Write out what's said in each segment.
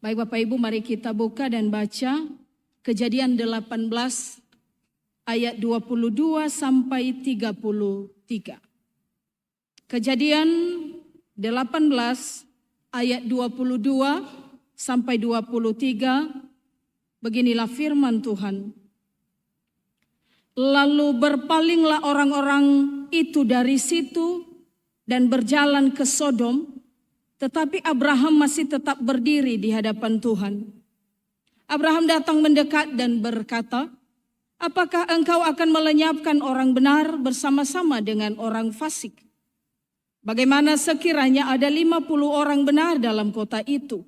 Baik Bapak Ibu, mari kita buka dan baca Kejadian 18 ayat 22 sampai 33. Kejadian 18 ayat 22 sampai 23, beginilah firman Tuhan. Lalu berpalinglah orang-orang itu dari situ dan berjalan ke Sodom, tetapi Abraham masih tetap berdiri di hadapan Tuhan. Abraham datang mendekat dan berkata, "Apakah engkau akan melenyapkan orang benar bersama-sama dengan orang fasik? Bagaimana sekiranya ada 50 orang benar dalam kota itu?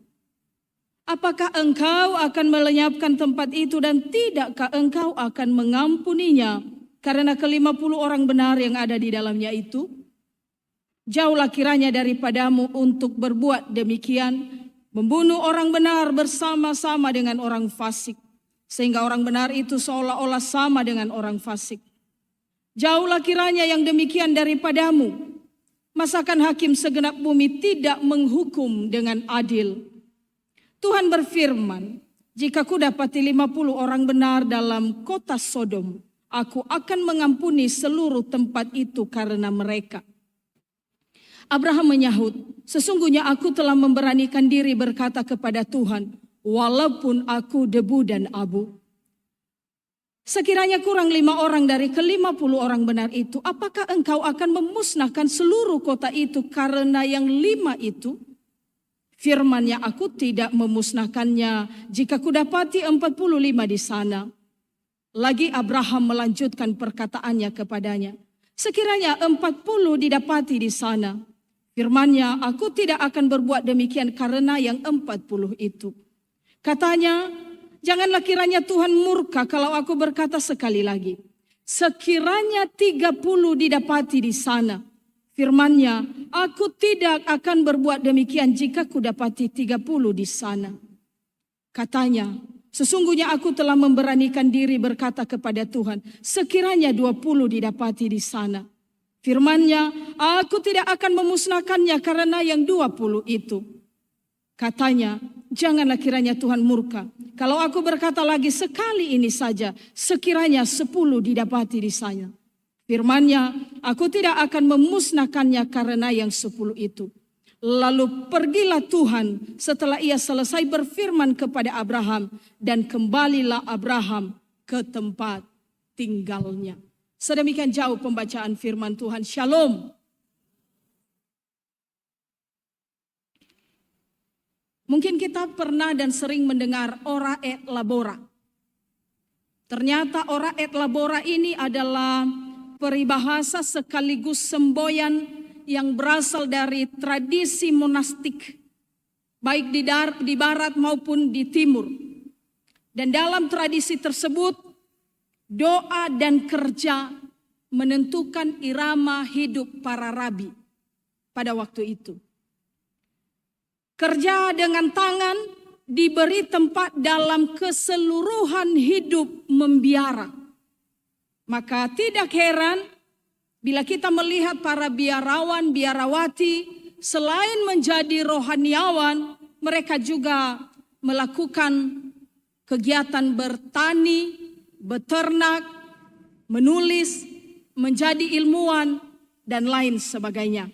Apakah engkau akan melenyapkan tempat itu dan tidakkah engkau akan mengampuninya karena ke-50 orang benar yang ada di dalamnya itu? Jauhlah kiranya daripadamu untuk berbuat demikian, membunuh orang benar bersama-sama dengan orang fasik, sehingga orang benar itu seolah-olah sama dengan orang fasik. Jauhlah kiranya yang demikian daripadamu. Masakan hakim segenap bumi tidak menghukum dengan adil? Tuhan berfirman, jika kudapati 50 orang benar dalam kota Sodom, aku akan mengampuni seluruh tempat itu karena mereka." Abraham menyahut, "Sesungguhnya aku telah memberanikan diri berkata kepada Tuhan, walaupun aku debu dan abu. Sekiranya kurang 5 orang dari ke-50 orang benar itu, apakah engkau akan memusnahkan seluruh kota itu karena yang 5 itu? Firman-Nya, aku tidak memusnahkannya jika kudapati 45 di sana." Lagi Abraham melanjutkan perkataannya kepadanya, "Sekiranya 40 didapati di sana." Firman-Nya, aku tidak akan berbuat demikian karena yang 40 itu. Katanya, "Janganlah kiranya Tuhan murka kalau aku berkata sekali lagi. Sekiranya 30 didapati di sana." Firman-Nya, aku tidak akan berbuat demikian jika kudapati 30 di sana. Katanya, "Sesungguhnya aku telah memberanikan diri berkata kepada Tuhan, sekiranya 20 didapati di sana." Firman-Nya, aku tidak akan memusnahkannya karena yang 20 itu. Katanya, "Janganlah kiranya Tuhan murka kalau aku berkata lagi sekali ini saja, sekiranya 10 didapati di sana." Firman-Nya, aku tidak akan memusnahkannya karena yang 10 itu. Lalu pergilah Tuhan setelah ia selesai berfirman kepada Abraham, dan kembalilah Abraham ke tempat tinggalnya. Sedemikian jauh pembacaan firman Tuhan. Shalom. Mungkin kita pernah dan sering mendengar ora et labora. Ternyata ora et labora ini adalah peribahasa sekaligus semboyan yang berasal dari tradisi monastik, baik di barat maupun di timur. Dan dalam tradisi tersebut, doa dan kerja menentukan irama hidup para rabi pada waktu itu. Kerja dengan tangan diberi tempat dalam keseluruhan hidup membiara. Maka tidak heran bila kita melihat para biarawan, biarawati, selain menjadi rohaniawan, mereka juga melakukan kegiatan bertani, beternak, menulis, menjadi ilmuwan, dan lain sebagainya.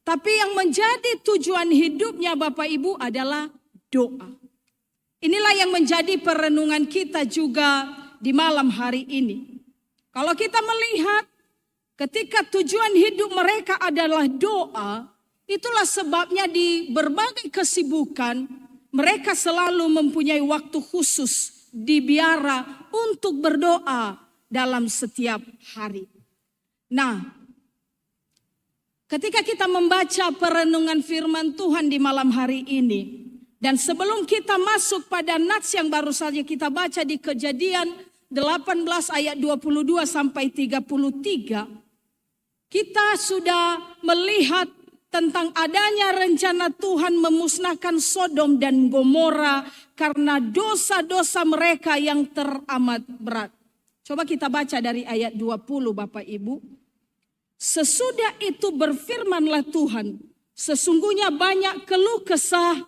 Tapi yang menjadi tujuan hidupnya Bapak Ibu adalah doa. Inilah yang menjadi perenungan kita juga di malam hari ini. Kalau kita melihat ketika tujuan hidup mereka adalah doa, itulah sebabnya di berbagai kesibukan mereka selalu mempunyai waktu khusus di biara untuk berdoa dalam setiap hari. Nah, ketika kita membaca perenungan firman Tuhan di malam hari ini, dan sebelum kita masuk pada nats yang baru saja kita baca di Kejadian 18 ayat 22 sampai 33, kita sudah melihat tentang adanya rencana Tuhan memusnahkan Sodom dan Gomora karena dosa-dosa mereka yang teramat berat. Coba kita baca dari ayat 20 Bapak Ibu. Sesudah itu berfirmanlah Tuhan, sesungguhnya banyak keluh kesah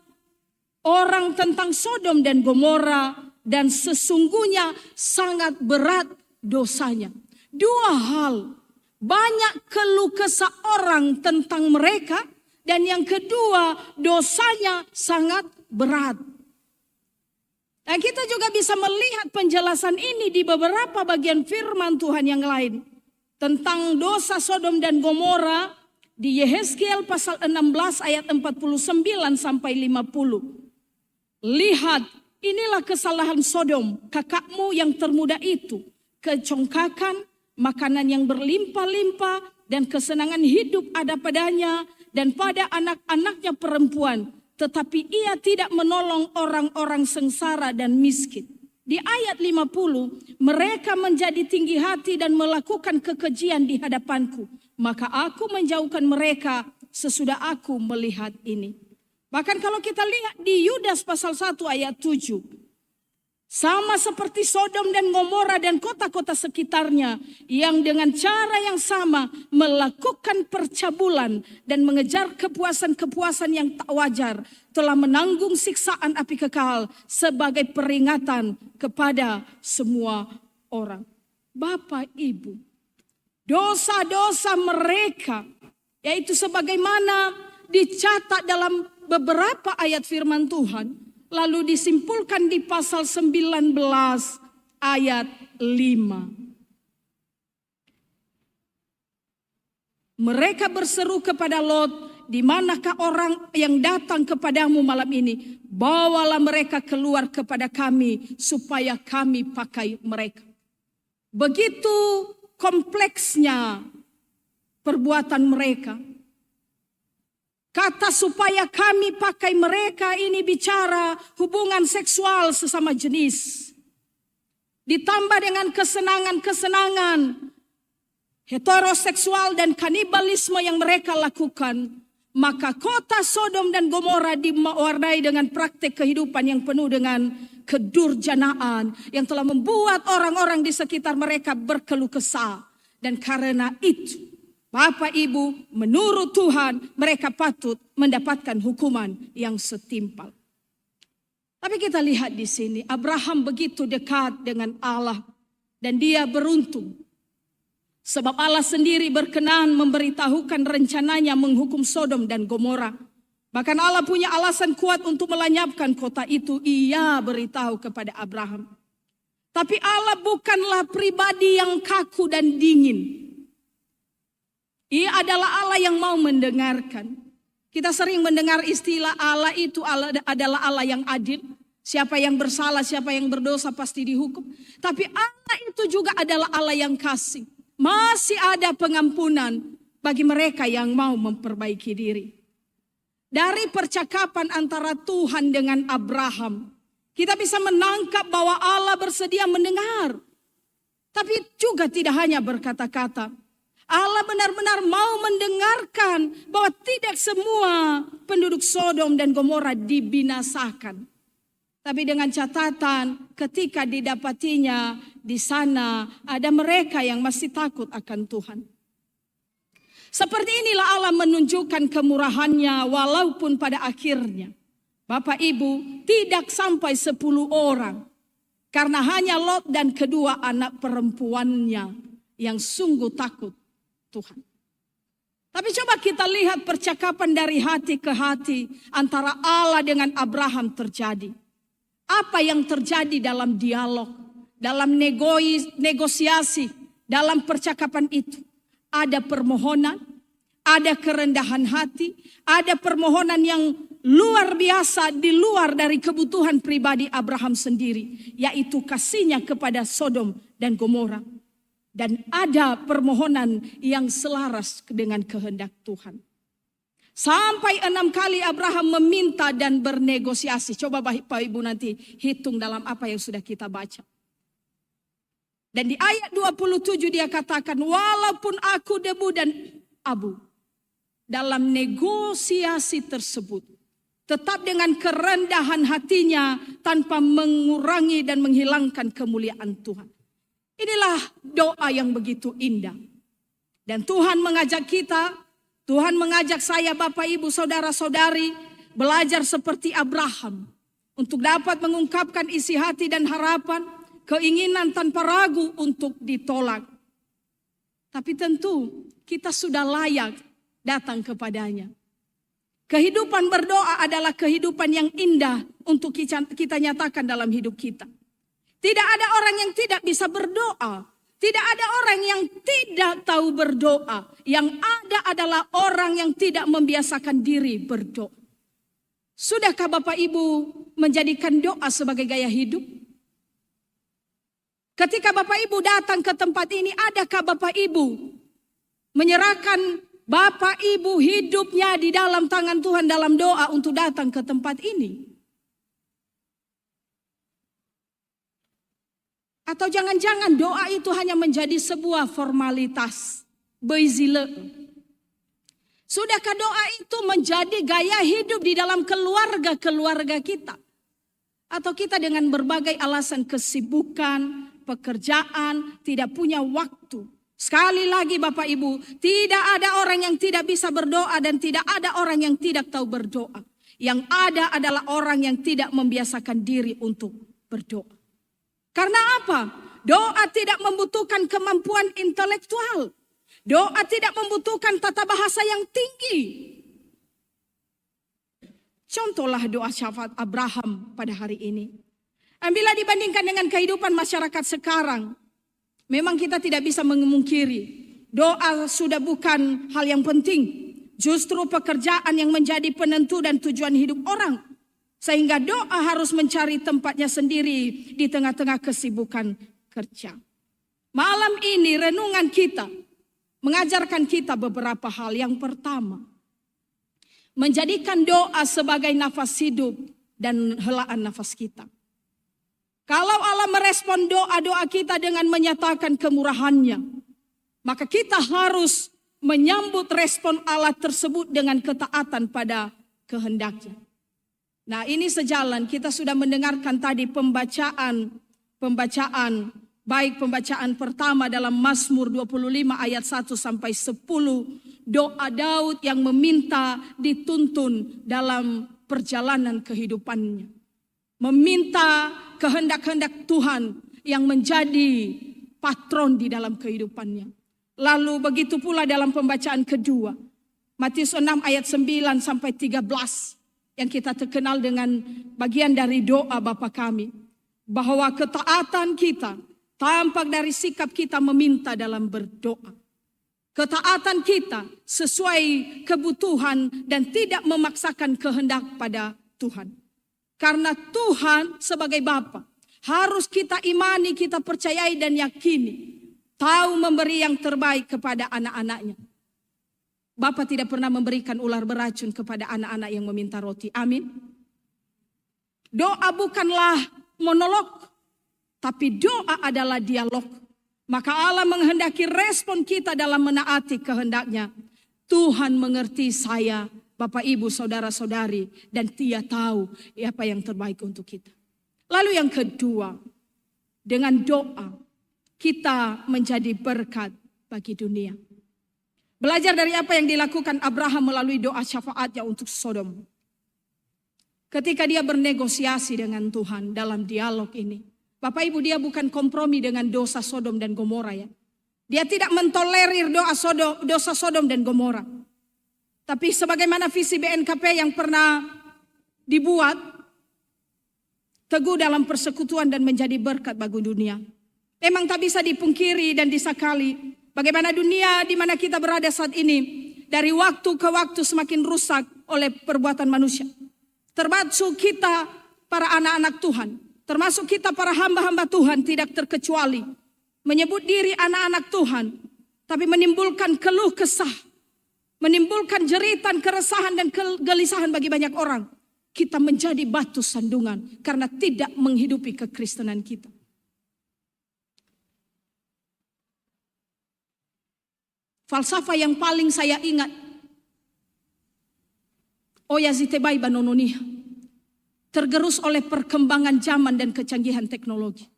orang tentang Sodom dan Gomora, dan sesungguhnya sangat berat dosanya. Dua hal, banyak keluh kesah orang tentang mereka, dan yang kedua dosanya sangat berat. Dan kita juga bisa melihat penjelasan ini di beberapa bagian firman Tuhan yang lain. Tentang dosa Sodom dan Gomora di Yehezkiel pasal 16 ayat 49 sampai 50. Lihat, inilah kesalahan Sodom, kakakmu yang termuda itu. Kecongkakan, makanan yang berlimpah-limpah, dan kesenangan hidup ada padanya dan pada anak-anaknya perempuan. Tetapi ia tidak menolong orang-orang sengsara dan miskin. Di ayat 50, mereka menjadi tinggi hati dan melakukan kekejian di hadapanku. Maka aku menjauhkan mereka sesudah aku melihat ini. Bahkan kalau kita lihat di Yudas pasal 1 ayat 7. Sama seperti Sodom dan Gomora dan kota-kota sekitarnya yang dengan cara yang sama melakukan percabulan dan mengejar kepuasan-kepuasan yang tak wajar, telah menanggung siksaan api kekal sebagai peringatan kepada semua orang. Bapak Ibu, dosa-dosa mereka, yaitu sebagaimana dicatat dalam beberapa ayat firman Tuhan, lalu disimpulkan di pasal 19 ayat 5. Mereka berseru kepada Lot, di manakah orang yang datang kepadamu malam ini? Bawalah mereka keluar kepada kami supaya kami pakai mereka. Begitu kompleksnya perbuatan mereka. Kata supaya kami pakai mereka ini bicara hubungan seksual sesama jenis. Ditambah dengan kesenangan-kesenangan heteroseksual dan kanibalisme yang mereka lakukan. Maka kota Sodom dan Gomora diwarnai dengan praktik kehidupan yang penuh dengan kedurjanaan. Yang telah membuat orang-orang di sekitar mereka berkeluh kesah. Dan karena itu, Bapak Ibu, menurut Tuhan mereka patut mendapatkan hukuman yang setimpal. Tapi kita lihat di sini, Abraham begitu dekat dengan Allah dan dia beruntung. Sebab Allah sendiri berkenan memberitahukan rencananya menghukum Sodom dan Gomora. Bahkan Allah punya alasan kuat untuk melenyapkan kota itu. Ia beritahu kepada Abraham. Tapi Allah bukanlah pribadi yang kaku dan dingin. Ia adalah Allah yang mau mendengarkan. Kita sering mendengar istilah Allah itu adalah Allah yang adil. Siapa yang bersalah, siapa yang berdosa pasti dihukum. Tapi Allah itu juga adalah Allah yang kasih. Masih ada pengampunan bagi mereka yang mau memperbaiki diri. Dari percakapan antara Tuhan dengan Abraham, kita bisa menangkap bahwa Allah bersedia mendengar. Tapi juga tidak hanya berkata-kata. Allah benar-benar mau mendengarkan bahwa tidak semua penduduk Sodom dan Gomora dibinasakan. Tapi dengan catatan ketika didapatinya di sana ada mereka yang masih takut akan Tuhan. Seperti inilah Allah menunjukkan kemurahannya walaupun pada akhirnya Bapak Ibu tidak sampai 10 orang. Karena hanya Lot dan kedua anak perempuannya yang sungguh takut Tuhan. Tapi coba kita lihat percakapan dari hati ke hati antara Allah dengan Abraham terjadi. Apa yang terjadi dalam dialog, dalam negosiasi, dalam percakapan itu? Ada permohonan, ada kerendahan hati, ada permohonan yang luar biasa di luar dari kebutuhan pribadi Abraham sendiri, yaitu kasihnya kepada Sodom dan Gomora. Dan ada permohonan yang selaras dengan kehendak Tuhan. Sampai 6 kali Abraham meminta dan bernegosiasi. Coba Bapak Ibu nanti hitung dalam apa yang sudah kita baca. Dan di ayat 27 dia katakan, walaupun aku debu dan abu. Dalam negosiasi tersebut, tetap dengan kerendahan hatinya tanpa mengurangi dan menghilangkan kemuliaan Tuhan. Inilah doa yang begitu indah. Dan Tuhan mengajak kita, Tuhan mengajak saya, Bapak Ibu, saudara-saudari, belajar seperti Abraham. untuk dapat mengungkapkan isi hati dan harapan, keinginan tanpa ragu untuk ditolak. Tapi tentu kita sudah layak datang kepadanya. Kehidupan berdoa adalah kehidupan yang indah untuk kita nyatakan dalam hidup kita. Tidak ada orang yang tidak bisa berdoa. Tidak ada orang yang tidak tahu berdoa. Yang ada adalah orang yang tidak membiasakan diri berdoa. Sudahkah Bapak Ibu menjadikan doa sebagai gaya hidup? Ketika Bapak Ibu datang ke tempat ini, adakah Bapak Ibu menyerahkan Bapak Ibu hidupnya di dalam tangan Tuhan dalam doa untuk datang ke tempat ini? Atau jangan-jangan doa itu hanya menjadi sebuah formalitas, beizile? Sudahkah doa itu menjadi gaya hidup di dalam keluarga-keluarga kita? Atau kita dengan berbagai alasan kesibukan, pekerjaan, tidak punya waktu. Sekali lagi Bapak Ibu, tidak ada orang yang tidak bisa berdoa dan tidak ada orang yang tidak tahu berdoa. Yang ada adalah orang yang tidak membiasakan diri untuk berdoa. Karena apa? Doa tidak membutuhkan kemampuan intelektual. Doa tidak membutuhkan tata bahasa yang tinggi. Contohlah doa syafaat Abraham pada hari ini. Bila dibandingkan dengan kehidupan masyarakat sekarang, memang kita tidak bisa memungkiri. Doa sudah bukan hal yang penting. Justru pekerjaan yang menjadi penentu dan tujuan hidup orang. Sehingga doa harus mencari tempatnya sendiri di tengah-tengah kesibukan kerja. Malam ini renungan kita mengajarkan kita beberapa hal. Yang pertama, menjadikan doa sebagai nafas hidup dan helaan nafas kita. Kalau Allah merespon doa-doa kita dengan menyatakan kemurahannya, maka kita harus menyambut respon Allah tersebut dengan ketaatan pada kehendaknya. Nah, ini sejalan, kita sudah mendengarkan tadi pembacaan baik pembacaan pertama dalam Mazmur 25 ayat 1 sampai 10, doa Daud yang meminta dituntun dalam perjalanan kehidupannya. Meminta kehendak-kehendak Tuhan yang menjadi patron di dalam kehidupannya. Lalu begitu pula dalam pembacaan kedua, Matius 6 ayat 9 sampai 13, yang kita terkenal dengan bagian dari doa Bapa kami. Bahwa ketaatan kita tampak dari sikap kita meminta dalam berdoa. Ketaatan kita sesuai kebutuhan dan tidak memaksakan kehendak pada Tuhan. Karena Tuhan sebagai Bapa harus kita imani, kita percayai dan yakini. Tahu memberi yang terbaik kepada anak-anaknya. Bapa tidak pernah memberikan ular beracun kepada anak-anak yang meminta roti. Amin. Doa bukanlah monolog, tapi doa adalah dialog. Maka Allah menghendaki respon kita dalam menaati kehendaknya. Tuhan mengerti saya, Bapak Ibu, saudara-saudari, dan Dia tahu apa yang terbaik untuk kita. Lalu yang kedua, dengan doa kita menjadi berkat bagi dunia. Belajar dari apa yang dilakukan Abraham melalui doa syafaatnya untuk Sodom. Ketika dia bernegosiasi dengan Tuhan dalam dialog ini. Bapak Ibu, dia bukan kompromi dengan dosa Sodom dan Gomora ya. Dia tidak mentolerir dosa Sodom dan Gomora. Tapi sebagaimana visi BNKP yang pernah dibuat, teguh dalam persekutuan dan menjadi berkat bagi dunia. Memang tak bisa dipungkiri dan disakali bagaimana dunia di mana kita berada saat ini dari waktu ke waktu semakin rusak oleh perbuatan manusia. Termasuk kita para anak-anak Tuhan, termasuk kita para hamba-hamba Tuhan tidak terkecuali. Menyebut diri anak-anak Tuhan, tapi menimbulkan keluh kesah, menimbulkan jeritan, keresahan dan kegelisahan bagi banyak orang. Kita menjadi batu sandungan karena tidak menghidupi kekristenan kita. Falsafah yang paling saya ingat, Oyazitebai Banononia, tergerus oleh perkembangan zaman dan kecanggihan teknologi.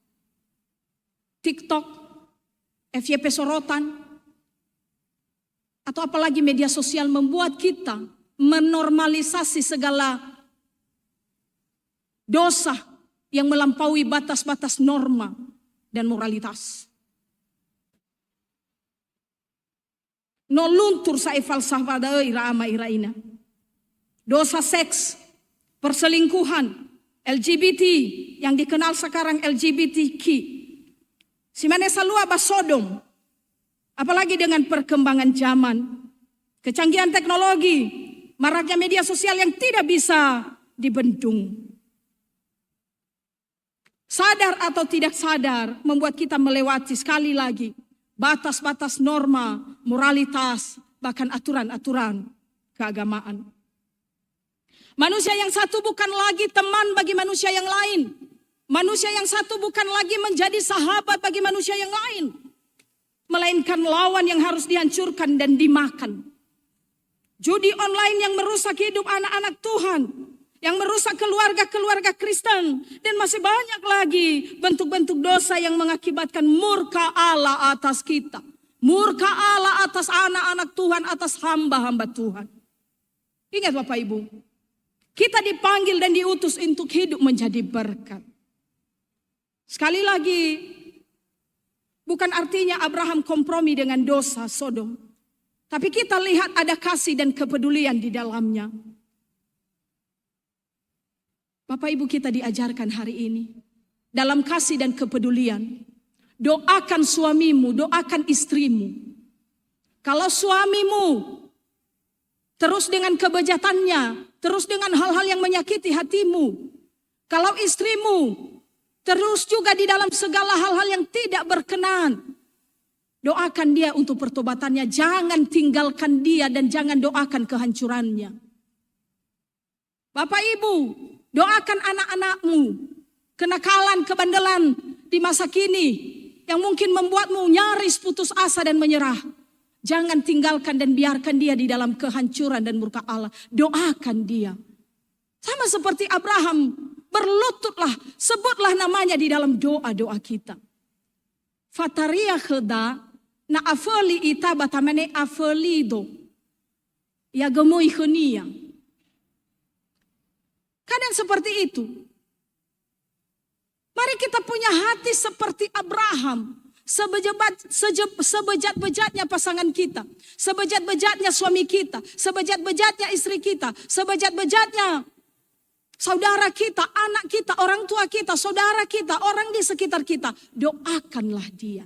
TikTok, FYP sorotan, atau apalagi media sosial membuat kita menormalisasi segala dosa yang melampaui batas-batas norma dan moralitas. No luntur sa falsafah da ira ama ira ina. Dosa seks, perselingkuhan, LGBT yang dikenal sekarang LGBTQ. Si mana salua ba Sodom. Apalagi dengan perkembangan zaman, kecanggihan teknologi, maraknya media sosial yang tidak bisa dibendung. Sadar atau tidak sadar membuat kita melewati sekali lagi batas-batas norma, moralitas, bahkan aturan-aturan keagamaan. Manusia yang satu bukan lagi teman bagi manusia yang lain. Manusia yang satu bukan lagi menjadi sahabat bagi manusia yang lain. Melainkan lawan yang harus dihancurkan dan dimakan. Judi online yang merusak hidup anak-anak Tuhan. Yang merusak keluarga-keluarga Kristen. Dan masih banyak lagi bentuk-bentuk dosa yang mengakibatkan murka Allah atas kita. Murka Allah atas anak-anak Tuhan, atas hamba-hamba Tuhan. Ingat Bapak Ibu, kita dipanggil dan diutus untuk hidup menjadi berkat. Sekali lagi, bukan artinya Abraham kompromi dengan dosa Sodom. Tapi kita lihat ada kasih dan kepedulian di dalamnya. Bapak Ibu, kita diajarkan hari ini dalam kasih dan kepedulian. Doakan suamimu, doakan istrimu. Kalau suamimu terus dengan kebejatannya, terus dengan hal-hal yang menyakiti hatimu. Kalau istrimu terus juga di dalam segala hal-hal yang tidak berkenan, doakan dia untuk pertobatannya. Jangan tinggalkan dia dan jangan doakan kehancurannya. Bapak Ibu, doakan anak-anakmu, kenakalan, kebandelan di masa kini yang mungkin membuatmu nyaris putus asa dan menyerah. Jangan tinggalkan dan biarkan dia di dalam kehancuran dan murka Allah. Doakan dia. Sama seperti Abraham, berlututlah, sebutlah namanya di dalam doa-doa kita. Fataria kheda na afeli ita batamane afelido. Ya gemui khenia. Kadang seperti itu. Mari kita punya hati seperti Abraham. Sebejat-bejatnya pasangan kita. Sebejat-bejatnya suami kita. Sebejat-bejatnya istri kita. Sebejat-bejatnya saudara kita, anak kita, orang tua kita, saudara kita, orang di sekitar kita. Doakanlah dia.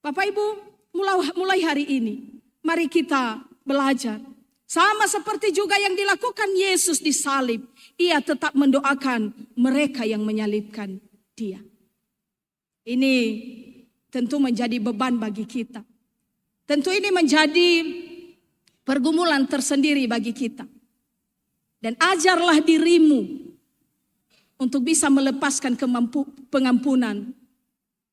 Bapak Ibu, mulai hari ini, mari kita belajar. Sama seperti juga yang dilakukan Yesus di salib. Ia tetap mendoakan mereka yang menyalibkan dia. Ini tentu menjadi beban bagi kita. Tentu ini menjadi pergumulan tersendiri bagi kita. Dan ajarlah dirimu untuk bisa melepaskan pengampunan.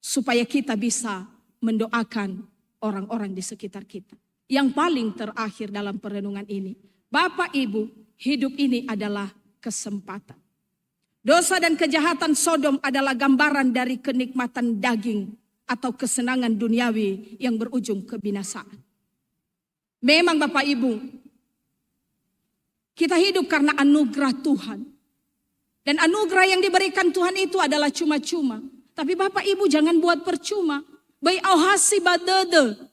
Supaya kita bisa mendoakan orang-orang di sekitar kita. Yang paling terakhir dalam perenungan ini. Bapak Ibu, hidup ini adalah kesempatan. Dosa dan kejahatan Sodom adalah gambaran dari kenikmatan daging atau kesenangan duniawi yang berujung kebinasaan. Memang Bapak Ibu, kita hidup karena anugerah Tuhan. Dan anugerah yang diberikan Tuhan itu adalah cuma-cuma. Tapi Bapak Ibu jangan buat percuma. Bai auhasi badede.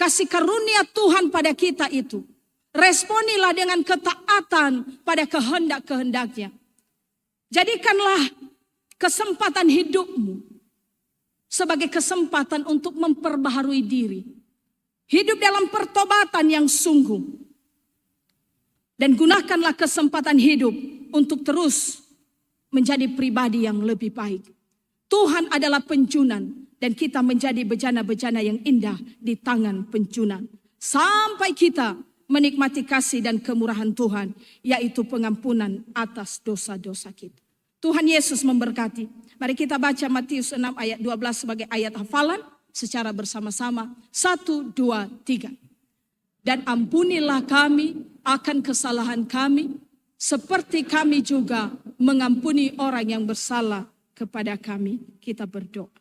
Kasih karunia Tuhan pada kita itu. Responilah dengan ketaatan pada kehendak-kehendaknya. Jadikanlah kesempatan hidupmu sebagai kesempatan untuk memperbaharui diri. Hidup dalam pertobatan yang sungguh. Dan gunakanlah kesempatan hidup untuk terus menjadi pribadi yang lebih baik. Tuhan adalah penjunan dan kita menjadi bejana-bejana yang indah di tangan penjunan. Sampai kita menikmati kasih dan kemurahan Tuhan, yaitu pengampunan atas dosa-dosa kita. Tuhan Yesus memberkati. Mari kita baca Matius 6 ayat 12 sebagai ayat hafalan secara bersama-sama. 1, 2, 3. Dan ampunilah kami akan kesalahan kami, seperti kami juga mengampuni orang yang bersalah kepada kami. Kita berdoa.